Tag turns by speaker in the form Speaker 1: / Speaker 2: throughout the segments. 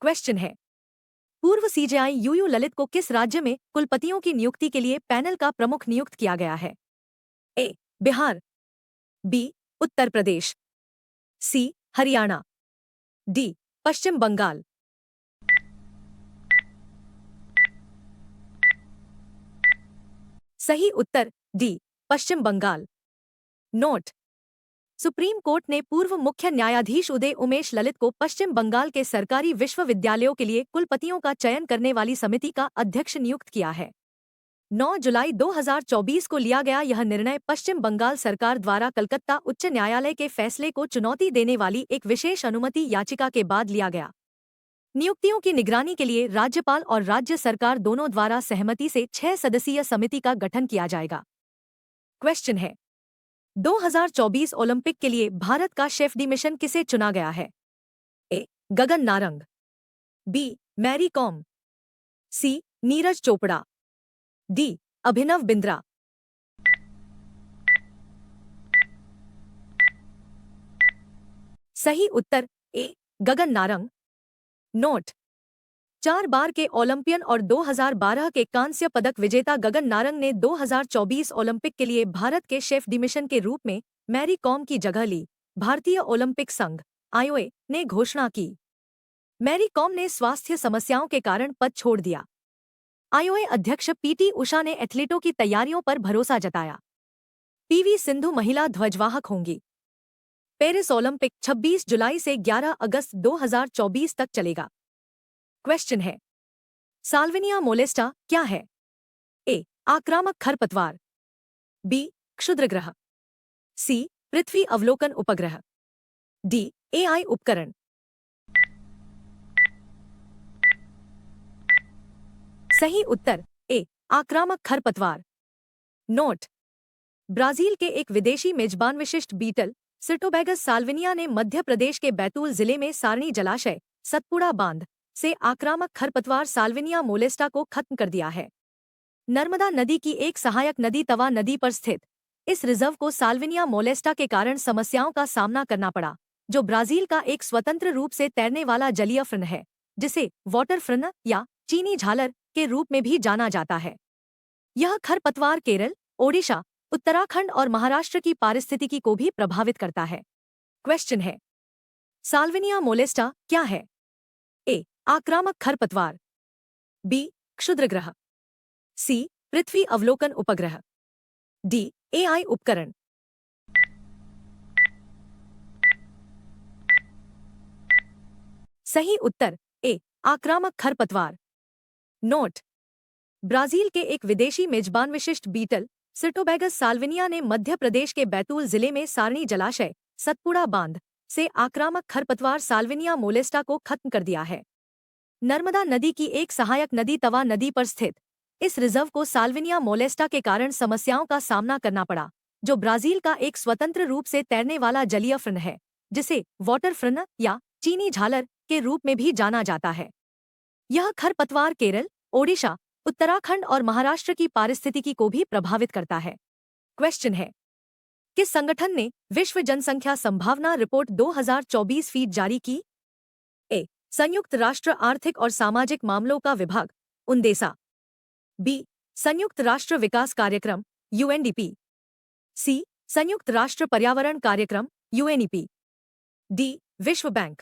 Speaker 1: Question है, पूर्व CJI U U Lalit को किस राज्य में कुलपतियों की नियुक्ति के लिए पैनल का प्रमुख नियुक्त किया गया है? ए. बिहार, बी. उत्तर प्रदेश, सी. हरियाणा, डी. पश्चिम बंगाल। सही उत्तर डी. पश्चिम बंगाल। नोट: सुप्रीम कोर्ट ने पूर्व मुख्य न्यायाधीश उदय उमेश ललित को पश्चिम बंगाल के सरकारी विश्वविद्यालयों के लिए कुलपतियों का चयन करने वाली समिति का अध्यक्ष नियुक्त किया है। 9 जुलाई 2024 को लिया गया यह निर्णय पश्चिम बंगाल सरकार द्वारा कलकत्ता उच्च न्यायालय के फैसले को चुनौती देने वाली एक विशेष अनुमति याचिका के बाद लिया गया। नियुक्तियों की निगरानी के लिए राज्यपाल और राज्य सरकार दोनों द्वारा सहमति से 6 सदस्यीय समिति का गठन किया जाएगा। क्वेश्चन है, 2024 ओलंपिक के लिए भारत का शेफ डी मिशन किसे चुना गया है? ए. Gagan Narang, B. Mary com, सी. नीरज चोपड़ा, डी. अभिनव बिंद्रा। सही उत्तर ए. गगन नारंग। नोट: 4 बार के ओलंपियन और 2012 के कांस्य पदक विजेता गगन नारंग ने 2024 ओलंपिक के लिए भारत के शेफ डी मिशन के रूप में मैरी कॉम की जगह ली। भारतीय ओलंपिक संघ (आईओए) ने घोषणा की। मैरी कॉम ने स्वास्थ्य समस्याओं के कारण पद छोड़ दिया। आईओए अध्यक्ष पीटी उषा ने एथलीटों की तैयारियों पर भरोसा जताया। पीवी सिंधु महिला ध्वजवाहक होंगी। पेरिस ओलंपिक 26 जुलाई से 11 अगस्त 2024 तक चलेगा। क्वेश्चन है, साल्विनिया मोलेस्टा क्या है? ए. आक्रामक खरपतवार, बी. क्षुद्रग्रह, सी. पृथ्वी अवलोकन उपग्रह, डी. एआई उपकरण। सही उत्तर ए. आक्रामक खरपतवार। नोट: ब्राजील के एक विदेशी मेजबान विशिष्ट बीटल सिटोबैगस साल्विनिया ने मध्य प्रदेश के बैतूल जिले में सारणी जलाशय सतपुड़ा बांध से आक्रामक खरपतवार साल्विनिया मोलेस्टा को खत्म कर दिया है। नर्मदा नदी की एक सहायक नदी तवा नदी पर स्थित इस रिजर्व को साल्विनिया मोलेस्टा के कारण समस्याओं का सामना करना पड़ा, जो ब्राजील का एक स्वतंत्र रूप से तैरने वाला जलीय फ्रन है, जिसे वाटर फ्रन या चीनी झालर के रूप में भी जाना जाता है। यह खरपतवार केरल, ओडिशा, उत्तराखंड और महाराष्ट्र की पारिस्थितिकी को भी प्रभावित करता है। क्वेश्चन है, साल्विनिया मोलेस्टा क्या है? ए. आक्रामक खरपतवार, बी. क्षुद्रग्रह, सी. पृथ्वी अवलोकन उपग्रह, डी. एआई उपकरण। सही उत्तर ए. आक्रामक खरपतवार। नोट: ब्राजील के एक विदेशी मेजबान विशिष्ट बीटल सिटोबैगस साल्विनिया ने मध्य प्रदेश के बैतूल जिले में सारणी जलाशय सतपुड़ा बांध से आक्रामक खरपतवार साल्विनिया मोलेस्टा को खत्म कर दिया है। नर्मदा नदी की एक सहायक नदी तवा नदी पर स्थित इस रिजर्व को साल्विनिया मोलेस्टा के कारण समस्याओं का सामना करना पड़ा, जो ब्राजील का एक स्वतंत्र रूप से तैरने वाला जलीय फ्रन है, जिसे वाटर फ्रन या चीनी झालर के रूप में भी जाना जाता है। यह खरपतवार केरल, ओडिशा, उत्तराखंड और महाराष्ट्र की पारिस्थितिकी को भी प्रभावित करता है। क्वेश्चन है, किस संगठन ने विश्व जनसंख्या संभावना रिपोर्ट 2024 फीड जारी की? ए. संयुक्त राष्ट्र आर्थिक और सामाजिक मामलों का विभाग उनदेसा, बी. संयुक्त राष्ट्र विकास कार्यक्रम यूएनडीपी, सी. संयुक्त राष्ट्र पर्यावरण कार्यक्रम यूएनईपी, डी. विश्व बैंक।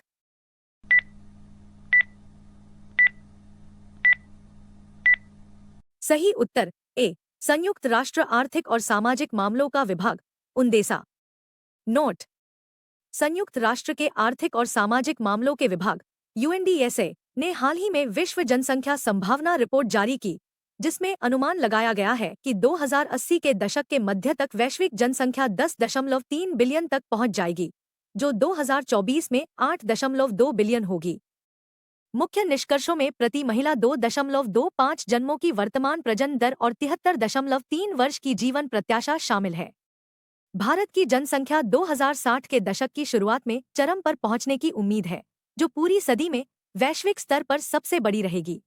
Speaker 1: सही उत्तर ए. संयुक्त राष्ट्र आर्थिक और सामाजिक मामलों का विभाग उनदेसा। नोट: संयुक्त राष्ट्र के आर्थिक और सामाजिक मामलों के विभाग यूएनडीएसए ने हाल ही में विश्व जनसंख्या संभावना रिपोर्ट जारी की, जिसमें अनुमान लगाया गया है कि 2080 के दशक के मध्य तक वैश्विक जनसंख्या 10.3 बिलियन तक पहुंच जाएगी, जो 2024 में 8.2 बिलियन होगी। मुख्य निष्कर्षों में प्रति महिला 2.25 जन्मों की वर्तमान प्रजनन दर और 73.3 वर्ष की जीवन प्रत्याशा शामिल है। भारत की जनसंख्या 2060 के दशक की शुरुआत में चरम पर पहुंचने की उम्मीद है, जो पूरी सदी में वैश्विक स्तर पर सबसे बड़ी रहेगी।